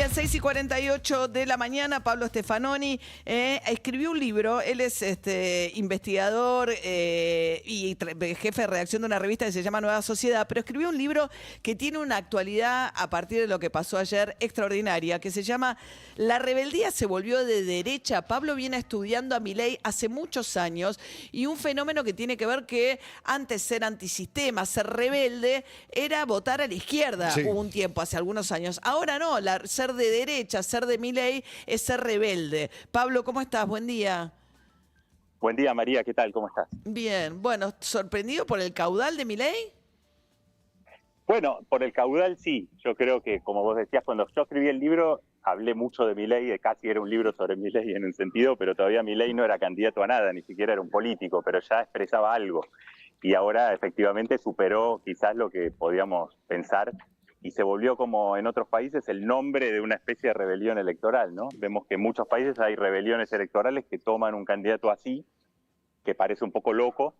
Bien, 6:48 de la mañana, Pablo Stefanoni escribió un libro. Él es investigador y jefe de redacción de una revista que se llama Nueva Sociedad, pero escribió un libro que tiene una actualidad a partir de lo que pasó ayer extraordinaria, que se llama La rebeldía se volvió de derecha. Pablo viene estudiando a Milei hace muchos años y un fenómeno que tiene que ver que antes ser antisistema, ser rebelde, era votar a la izquierda. Sí. Hubo un tiempo, hace algunos años. Ahora no, ser de derecha, ser de Milei es ser rebelde. Pablo, ¿cómo estás? Buen día. Buen día, María, ¿qué tal? ¿Cómo estás? Bien, bueno, ¿sorprendido por el caudal de Milei? Bueno, por el caudal sí. Yo creo que, como vos decías, cuando yo escribí el libro, hablé mucho de Milei, casi era un libro sobre Milei en un sentido, pero todavía Milei no era candidato a nada, ni siquiera era un político, pero ya expresaba algo. Y ahora efectivamente superó quizás lo que podíamos pensar y se volvió, como en otros países, el nombre de una especie de rebelión electoral, ¿no? Vemos que en muchos países hay rebeliones electorales que toman un candidato así, que parece un poco loco,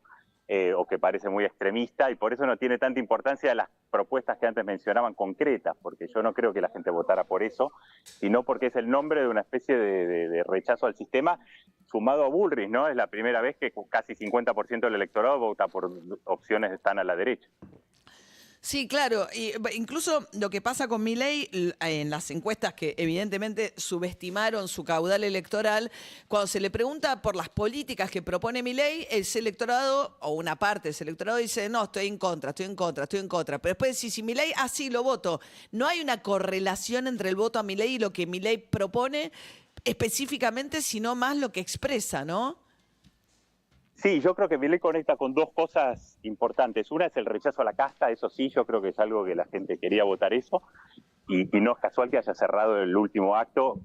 o que parece muy extremista, y por eso no tiene tanta importancia las propuestas que antes mencionaban concretas, porque yo no creo que la gente votara por eso, sino porque es el nombre de una especie de rechazo al sistema, sumado a Bullrich, ¿no? Es la primera vez que casi 50% del electorado vota por opciones que están a la derecha. Sí, claro. Y incluso lo que pasa con Milei en las encuestas que evidentemente subestimaron su caudal electoral, cuando se le pregunta por las políticas que propone Milei, ese electorado, o una parte de ese electorado, dice, no, estoy en contra, estoy en contra, estoy en contra. Pero después decís, si Milei, sí, lo voto. No hay una correlación entre el voto a Milei y lo que Milei propone específicamente, sino más lo que expresa, ¿no? Sí, yo creo que Milei conecta con dos cosas importantes. Una es el rechazo a la casta, eso sí, yo creo que es algo que la gente quería votar eso, y no es casual que haya cerrado el último acto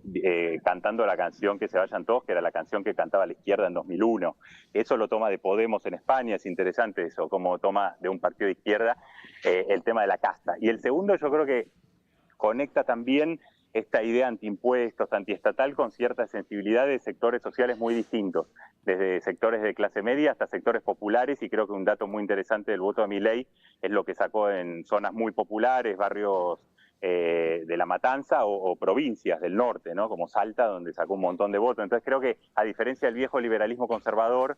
cantando la canción Que se vayan todos, que era la canción que cantaba la izquierda en 2001. Eso lo toma de Podemos en España, es interesante eso, como toma de un partido de izquierda el tema de la casta. Y el segundo, yo creo que conecta también esta idea antiimpuestos, antiestatal, con cierta sensibilidad de sectores sociales muy distintos, desde sectores de clase media hasta sectores populares, y creo que un dato muy interesante del voto de Milei es lo que sacó en zonas muy populares, barrios de La Matanza o provincias del norte, ¿no? Como Salta, donde sacó un montón de votos. Entonces creo que, a diferencia del viejo liberalismo conservador,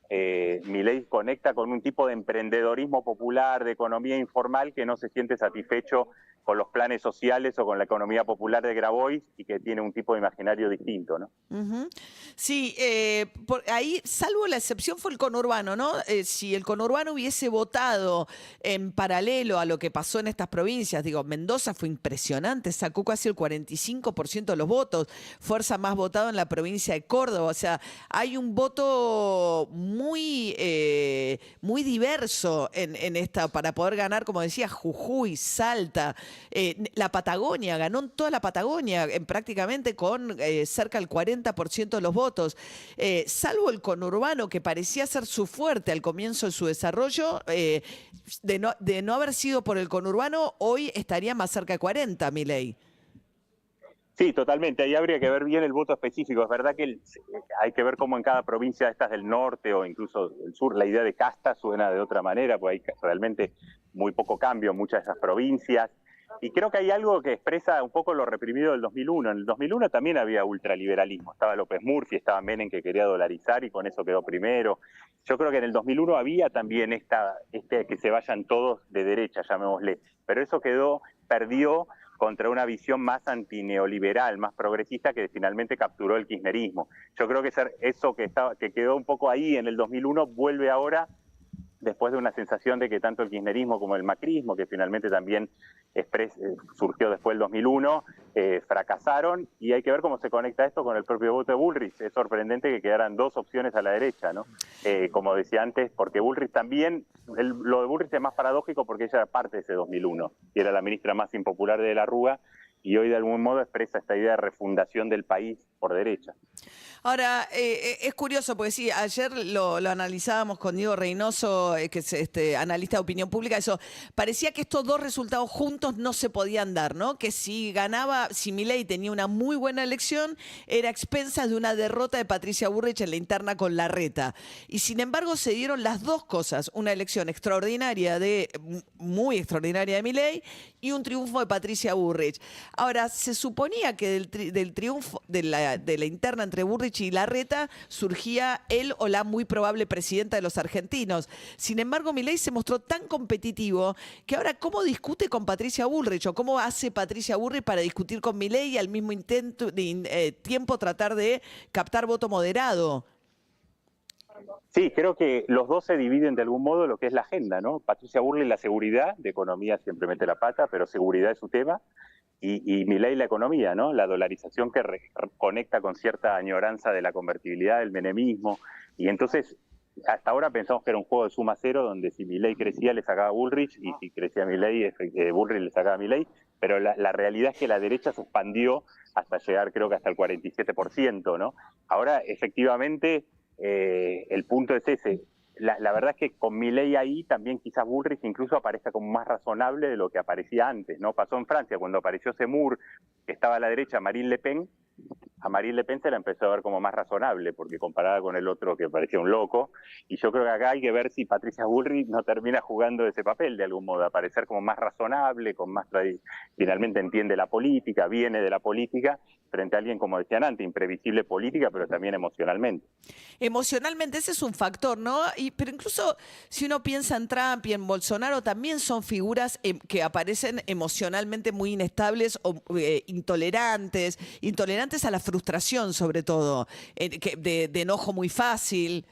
Milei conecta con un tipo de emprendedorismo popular, de economía informal, que no se siente satisfecho con los planes sociales o con la economía popular de Grabois, y que tiene un tipo de imaginario distinto, ¿no? Ujú. Sí, por ahí, salvo la excepción, fue el conurbano, ¿no? Si el conurbano hubiese votado en paralelo a lo que pasó en estas provincias, digo, Mendoza fue impresionante, sacó casi el 45% de los votos, fuerza más votado en la provincia de Córdoba, o sea, hay un voto muy diverso en esta, para poder ganar, como decía, Jujuy, Salta, la Patagonia, ganó en toda la Patagonia, prácticamente con cerca del 40% de los votos. Salvo el conurbano, que parecía ser su fuerte al comienzo de su desarrollo, de no haber sido por el conurbano, hoy estaría más cerca de 40, Milei. Sí, totalmente. Ahí habría que ver bien el voto específico. Es verdad que hay que ver cómo en cada provincia de estas del norte o incluso del sur la idea de casta suena de otra manera, porque hay realmente muy poco cambio en muchas de esas provincias. Y creo que hay algo que expresa un poco lo reprimido del 2001. En el 2001 también había ultraliberalismo. Estaba López Murphy, estaba Menem, que quería dolarizar y con eso quedó primero. Yo creo que en el 2001 había también que se vayan todos de derecha, llamémosle. Pero eso perdió contra una visión más antineoliberal, más progresista, que finalmente capturó el kirchnerismo. Yo creo que eso que quedó un poco ahí en el 2001 vuelve ahora, después de una sensación de que tanto el kirchnerismo como el macrismo, que finalmente también surgió después del 2001, fracasaron, y hay que ver cómo se conecta esto con el propio voto de Bullrich. Es sorprendente que quedaran dos opciones a la derecha, ¿no? Como decía antes, porque Bullrich también, lo de Bullrich es más paradójico porque ella era parte de ese 2001, y era la ministra más impopular de la Rúa, y hoy de algún modo expresa esta idea de refundación del país por derecha. Ahora, es curioso, porque sí, ayer lo analizábamos con Diego Reynoso, que es analista de opinión pública, eso, parecía que estos dos resultados juntos no se podían dar, ¿no? Que si ganaba, si Milei tenía una muy buena elección, era a expensas de una derrota de Patricia Bullrich en la interna con Larreta. Y sin embargo se dieron las dos cosas, una elección extraordinaria muy extraordinaria de Milei y un triunfo de Patricia Bullrich. Ahora, se suponía que del triunfo de la interna entre Bullrich y Larreta surgía él o la muy probable presidenta de los argentinos. Sin embargo, Milei se mostró tan competitivo que ahora, ¿cómo discute con Patricia Bullrich o cómo hace Patricia Bullrich para discutir con Milei y al mismo tiempo tratar de captar voto moderado? Sí, creo que los dos se dividen de algún modo lo que es la agenda, ¿no? Patricia Bullrich la seguridad, de economía siempre mete la pata, pero seguridad es su tema, y Milei la economía, ¿no? La dolarización que conecta con cierta añoranza de la convertibilidad, del menemismo, y entonces hasta ahora pensamos que era un juego de suma cero, donde si Milei crecía le sacaba a Bullrich, y si crecía Milei, Bullrich le sacaba a Milei, pero la realidad es que la derecha se expandió hasta llegar creo que hasta el 47%, ¿no? Ahora, efectivamente, el punto es ese. La verdad es que con Milei ahí también quizás Bullrich incluso aparezca como más razonable de lo que aparecía antes, ¿no? Pasó en Francia cuando apareció Zemmour, que estaba a la derecha, Marine Le Pen. A Marine Le Pen se la empezó a ver como más razonable, porque comparada con el otro que parecía un loco, y yo creo que acá hay que ver si Patricia Bullrich no termina jugando ese papel de algún modo, aparecer como más razonable, con más finalmente entiende la política, viene de la política, frente a alguien, como decían antes, imprevisible política, pero también emocionalmente. Emocionalmente ese es un factor, ¿no? Pero incluso si uno piensa en Trump y en Bolsonaro, también son figuras que aparecen emocionalmente muy inestables o intolerantes a la frustración sobre todo, de enojo muy fácil.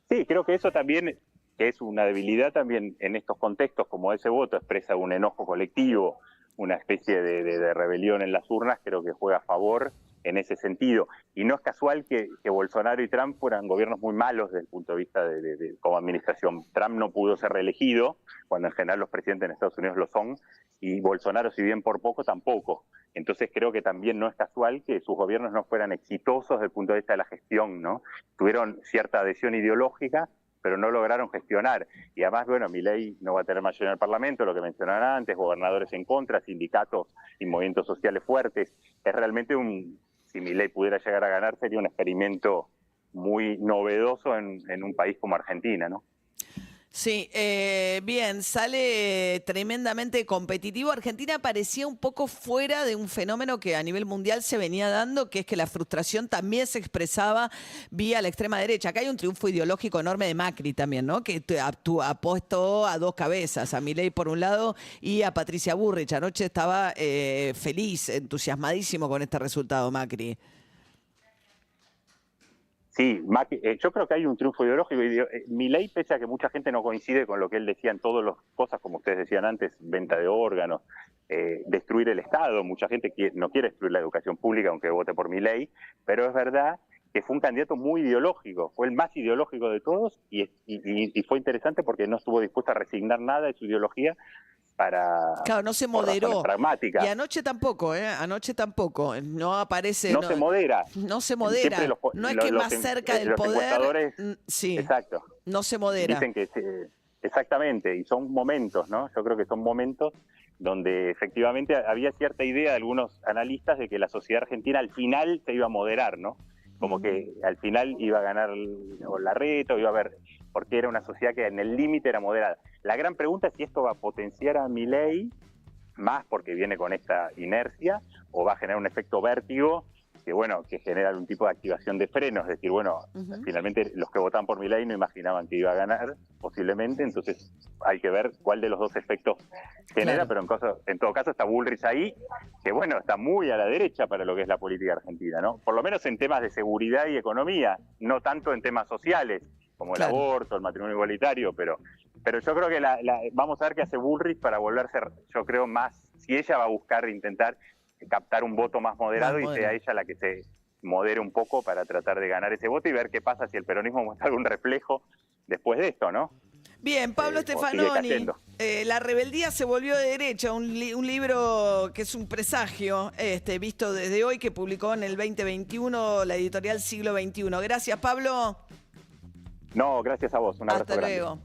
Sí, creo que eso también que es una debilidad también en estos contextos, como ese voto expresa un enojo colectivo, una especie de rebelión en las urnas, creo que juega a favor en ese sentido. Y no es casual que Bolsonaro y Trump fueran gobiernos muy malos desde el punto de vista como administración. Trump no pudo ser reelegido, cuando en general los presidentes en Estados Unidos lo son, y Bolsonaro, si bien por poco, tampoco. Entonces creo que también no es casual que sus gobiernos no fueran exitosos desde el punto de vista de la gestión, ¿no? Tuvieron cierta adhesión ideológica, pero no lograron gestionar. Y además, bueno, Milei no va a tener mayoría en el Parlamento, lo que mencionaban antes, gobernadores en contra, sindicatos y movimientos sociales fuertes. Es realmente si Milei pudiera llegar a ganar, sería un experimento muy novedoso en un país como Argentina, ¿no? Sí, bien, sale tremendamente competitivo. Argentina parecía un poco fuera de un fenómeno que a nivel mundial se venía dando, que es que la frustración también se expresaba vía la extrema derecha. Acá hay un triunfo ideológico enorme de Macri también, ¿no? Que apostó a dos cabezas, a Milei por un lado y a Patricia Bullrich. Anoche estaba feliz, entusiasmadísimo con este resultado, Macri. Sí, yo creo que hay un triunfo ideológico. Milei, pese a que mucha gente no coincide con lo que él decía en todas las cosas, como ustedes decían antes, venta de órganos, destruir el Estado. Mucha gente no quiere destruir la educación pública, aunque vote por Milei, pero es verdad que fue un candidato muy ideológico, fue el más ideológico de todos y fue interesante porque no estuvo dispuesto a resignar nada de su ideología Claro, no se moderó. Pragmáticas. Y anoche tampoco, ¿eh? Anoche tampoco. No aparece. No se modera. No se modera. No es que más cerca del poder. Sí. Exacto. No se modera. Dicen que exactamente, y son momentos, ¿no? Yo creo que son momentos donde efectivamente había cierta idea de algunos analistas de que la sociedad argentina al final se iba a moderar, ¿no? Como que al final iba a ganar Larreta, iba a haber, porque era una sociedad que en el límite era moderada. La gran pregunta es si esto va a potenciar a Milei más porque viene con esta inercia, o va a generar un efecto vértigo que genera algún tipo de activación de frenos, es decir, finalmente los que votaban por Milei no imaginaban que iba a ganar, posiblemente, entonces hay que ver cuál de los dos efectos genera, claro. Pero en todo caso está Bullrich ahí, que está muy a la derecha para lo que es la política argentina, ¿no? Por lo menos en temas de seguridad y economía, no tanto en temas sociales, como el aborto, el matrimonio igualitario, pero yo creo que vamos a ver qué hace Bullrich para volverse, yo creo, más, si ella va a buscar intentar captar un voto más moderado y sea ella la que se modere un poco para tratar de ganar ese voto y ver qué pasa si el peronismo muestra algún reflejo después de esto, ¿no? Bien, Pablo o sigue Stefanoni, cayendo. La rebeldía se volvió de derecha, un libro que es un presagio, visto desde hoy, que publicó en el 2021 la editorial Siglo XXI. Gracias, Pablo. No, gracias a vos. Un abrazo Hasta grande. luego.